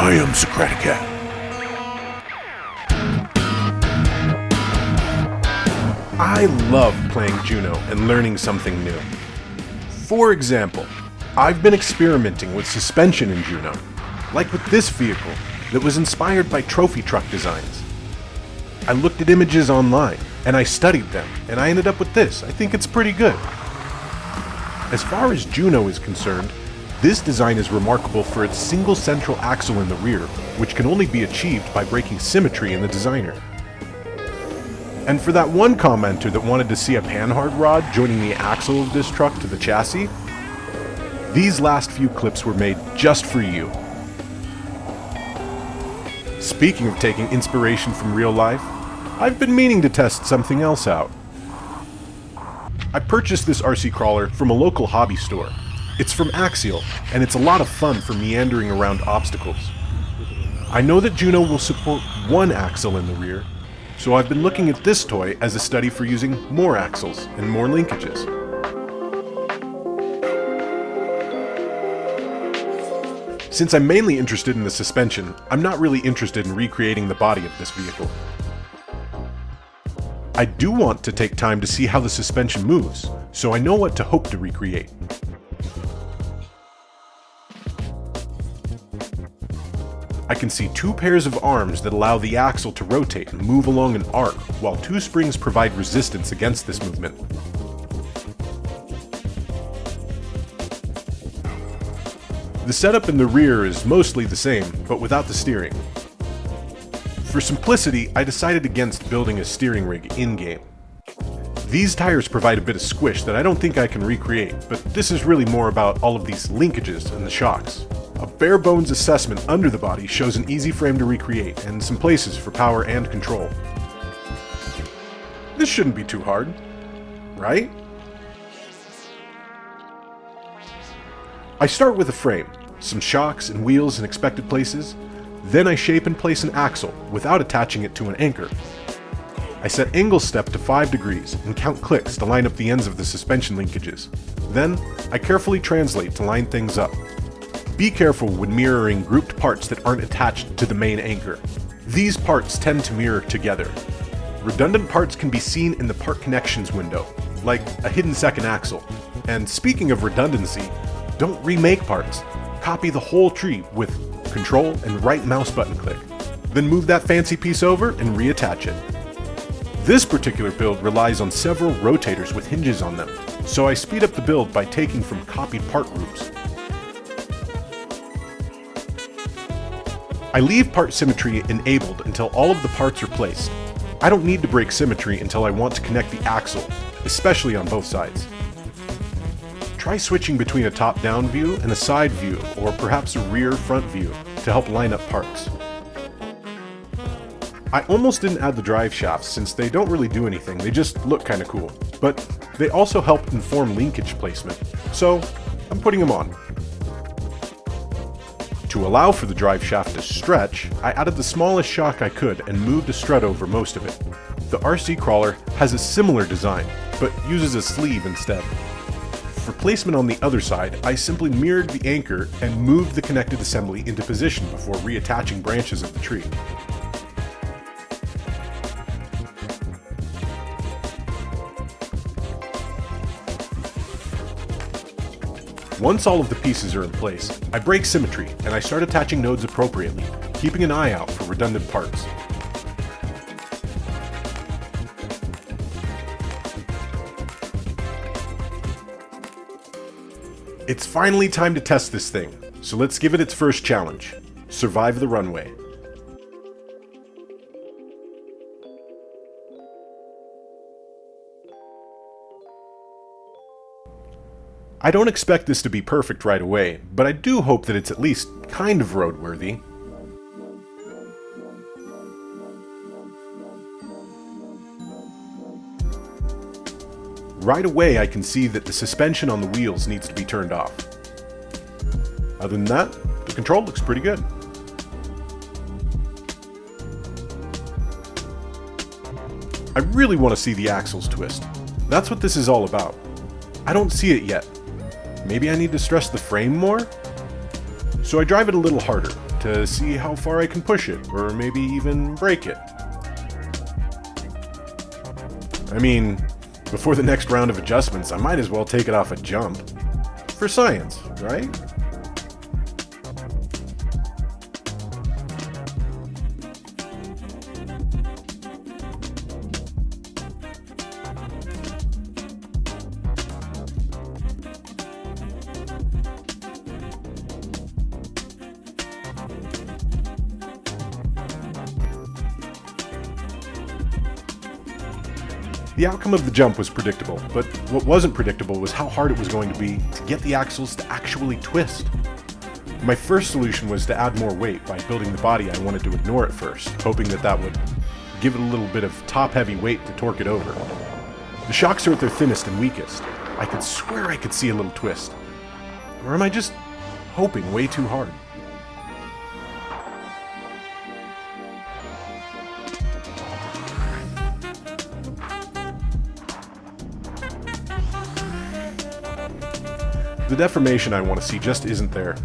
I am Socratica. I love playing JUNO and learning something new. For example, I've been experimenting with suspension in JUNO, like with this vehicle that was inspired by trophy truck designs. I looked at images online and I studied them, and I ended up with this. I think it's pretty good. As far as JUNO is concerned, this design is remarkable for its single central axle in the rear, which can only be achieved by breaking symmetry in the designer. And for that one commenter that wanted to see a panhard rod joining the axle of this truck to the chassis, these last few clips were made just for you. Speaking of taking inspiration from real life, I've been meaning to test something else out. I purchased this RC crawler from a local hobby store. It's from Axial, and it's a lot of fun for meandering around obstacles. I know that JUNO will support one axle in the rear, so I've been looking at this toy as a study for using more axles and more linkages. Since I'm mainly interested in the suspension, I'm not really interested in recreating the body of this vehicle. I do want to take time to see how the suspension moves, so I know what to hope to recreate. I can see two pairs of arms that allow the axle to rotate and move along an arc, while two springs provide resistance against this movement. The setup in the rear is mostly the same, but without the steering. For simplicity, I decided against building a steering rig in-game. These tires provide a bit of squish that I don't think I can recreate, but this is really more about all of these linkages and the shocks. A bare bones assessment under the body shows an easy frame to recreate, and some places for power and control. This shouldn't be too hard, right? I start with a frame, some shocks and wheels in expected places, then I shape and place an axle without attaching it to an anchor. I set angle step to 5 degrees and count clicks to line up the ends of the suspension linkages. Then, I carefully translate to line things up. Be careful when mirroring grouped parts that aren't attached to the main anchor. These parts tend to mirror together. Redundant parts can be seen in the part connections window, like a hidden second axle. And speaking of redundancy, don't remake parts. Copy the whole tree with Control and right mouse button click. Then move that fancy piece over and reattach it. This particular build relies on several rotators with hinges on them, so I speed up the build by taking from copied part groups. I leave part symmetry enabled until all of the parts are placed. I don't need to break symmetry until I want to connect the axle, especially on both sides. Try switching between a top-down view and a side view, or perhaps a rear-front view, to help line up parts. I almost didn't add the drive shafts since they don't really do anything, they just look kinda cool. But they also help inform linkage placement, so I'm putting them on. To allow for the drive shaft to stretch, I added the smallest shock I could and moved a strut over most of it. The RC crawler has a similar design, but uses a sleeve instead. For placement on the other side, I simply mirrored the anchor and moved the connected assembly into position before reattaching branches of the tree. Once all of the pieces are in place, I break symmetry and I start attaching nodes appropriately, keeping an eye out for redundant parts. It's finally time to test this thing, so let's give it its first challenge. Survive the runway. I don't expect this to be perfect right away, but I do hope that it's at least kind of roadworthy. Right away I can see that the suspension on the wheels needs to be turned off. Other than that, the control looks pretty good. I really want to see the axles twist. That's what this is all about. I don't see it yet. Maybe I need to stress the frame more? So I drive it a little harder, to see how far I can push it, or maybe even break it. I mean, before the next round of adjustments, I might as well take it off a jump. For science, right? The outcome of the jump was predictable, but what wasn't predictable was how hard it was going to be to get the axles to actually twist. My first solution was to add more weight by building the body I wanted to ignore at first, hoping that would give it a little bit of top-heavy weight to torque it over. The shocks are at their thinnest and weakest. I could swear I could see a little twist. Or am I just hoping way too hard? The deformation I want to see just isn't there.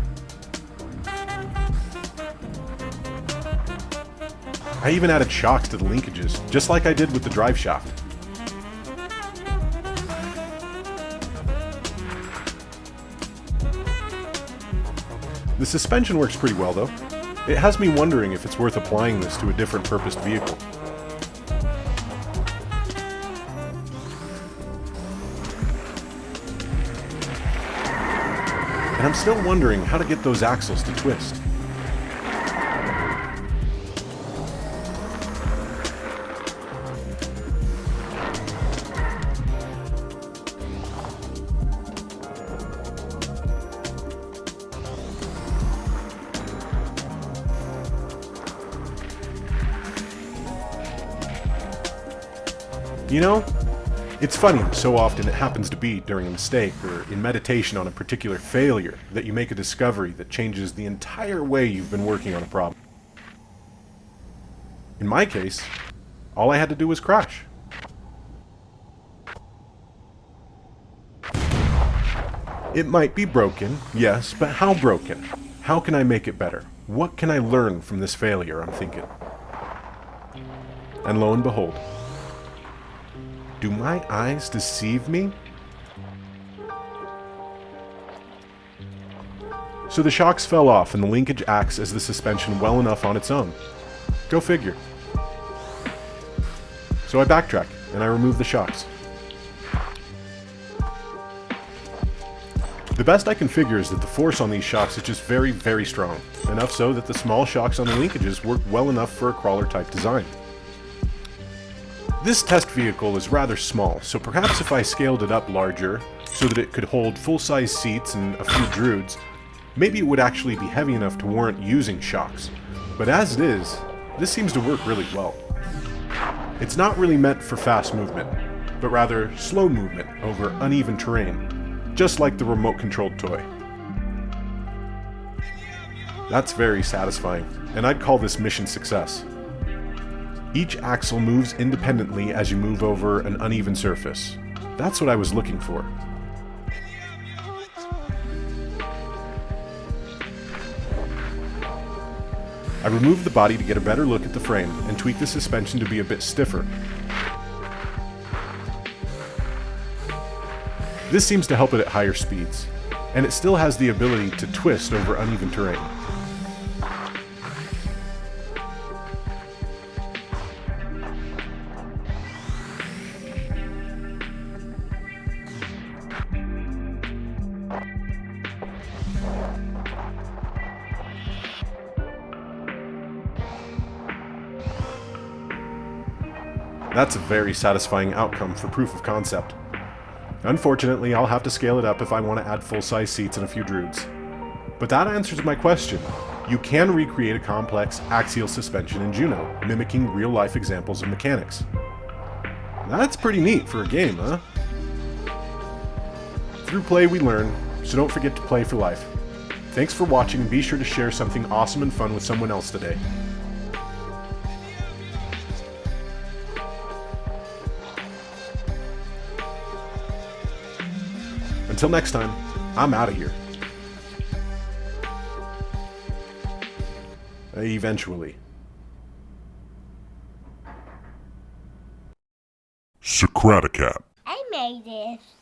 I even added shocks to the linkages, just like I did with the drive shaft. The suspension works pretty well though. It has me wondering if it's worth applying this to a different purposed vehicle. And I'm still wondering how to get those axles to twist. You know, it's funny, so often it happens to be during a mistake or in meditation on a particular failure that you make a discovery that changes the entire way you've been working on a problem. In my case, all I had to do was crash. It might be broken, yes, but how broken? How can I make it better? What can I learn from this failure, I'm thinking. And lo and behold, do my eyes deceive me? So the shocks fell off and the linkage acts as the suspension well enough on its own. Go figure. So I backtrack and I remove the shocks. The best I can figure is that the force on these shocks is just very, very strong. Enough so that the small shocks on the linkages work well enough for a crawler type design. This test vehicle is rather small, so perhaps if I scaled it up larger, so that it could hold full-size seats and a few droods, maybe it would actually be heavy enough to warrant using shocks. But as it is, this seems to work really well. It's not really meant for fast movement, but rather slow movement over uneven terrain, just like the remote-controlled toy. That's very satisfying, and I'd call this mission success. Each axle moves independently as you move over an uneven surface. That's what I was looking for. I removed the body to get a better look at the frame and tweaked the suspension to be a bit stiffer. This seems to help it at higher speeds, and it still has the ability to twist over uneven terrain. That's a very satisfying outcome for proof of concept. Unfortunately, I'll have to scale it up if I want to add full-size seats and a few droods. But that answers my question. You can recreate a complex axial suspension in JUNO, mimicking real-life examples of mechanics. That's pretty neat for a game, huh? Through play we learn, so don't forget to play for life. Thanks for watching, and be sure to share something awesome and fun with someone else today. Until next time, I'm out of here. Eventually. Socraticat. I made this.